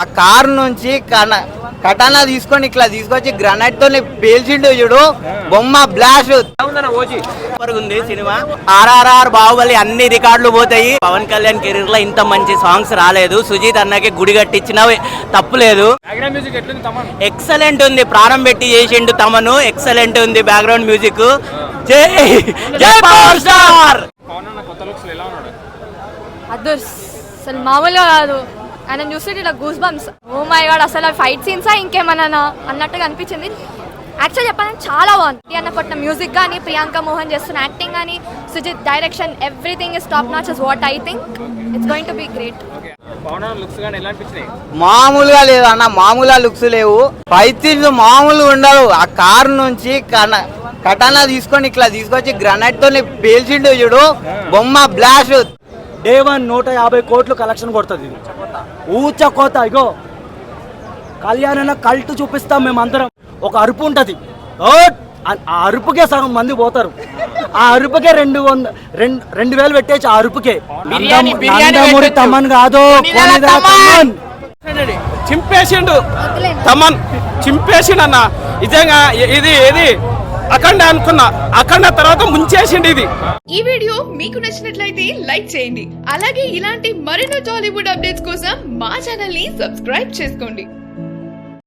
ఆ కారు నుంచి కటానా తీసుకొని ఇట్లా తీసుకొచ్చి గ్రనైట్ తో పేల్చిండు చూడు, బొమ్మ బ్లాస్ట్ ఉంది సినిమా. RRR బాహుబలి అన్ని రికార్డులు పోతాయి. పవన్ కళ్యాణ్ కెరీర్ లో ఇంత మంచి సాంగ్స్ రాలేదు. సుజీత్ అన్నకి గుడి కట్టించిన తప్పులేదు. ఎక్సలెంట్ ఉంది. ప్రాణం పెట్టి చేసిండు తమను. ఎక్సలెంట్ ఉంది బ్యాక్గ్రౌండ్ మ్యూజిక్. జై జై పవర్ స్టార్. అసలు మామూలుగా కాదు. ఆయన చూస్తే ఇలా goosebumps. Oh my god, అసలు ఫైట్ సీన్సా ఇంకేమన్నా అన్నట్టుగా అనిపించింది. యాక్చువల్ చెప్పాలని చాలా బాగుంది. అన్న కొట్టిన మ్యూజిక్ కానీ, ప్రియాంక మోహన్ చేస్తున్న యాక్టింగ్ కానీ, Sujith direction, everything is top notch. Is what I think. It's going to be great. మామూలుగా లేదు అన్న, మామూలుగా లుక్స్ లేవు. ఫైట్ సీన్స్ మామూలుగా ఉండవు. ఆ కారు నుంచి కటానా తీసుకొని ఇట్లా తీసుకొచ్చి గ్రనైట్ తో పేల్చిండు చూడు, బొమ్మ బ్లాస్ట్. డే 1 150 కోట్లు కలెక్షన్ కొడుతుంది. ఇది ఊచకోత. ఇగో కళ్యాణ కల్ట్ చూపిస్తాం మేమందరం. ఒక అరుపు ఉంటుంది, ఆ అరుపుకే సగం మంది పోతారు. ఆ అరుపుకే 2,000 పెట్టేసి ఆ అరుపుకే. నందమూరి తమన్ కాదు, చింపేసిండు తమన్, చింపేసిండు అన్న. నిజంగా ఇది ఏది అఖండ అనుకున్నా, అఖండ తర్వాత ముంచేసిండు ఇది. ఈ వీడియో మీకు నచ్చినట్లయితే లైక్ చేయండి. అలాగే ఇలాంటి మరెన్నో టాలీవుడ్ అప్డేట్స్ కోసం మా ఛానల్ ని సబ్స్క్రైబ్ చేసుకోండి.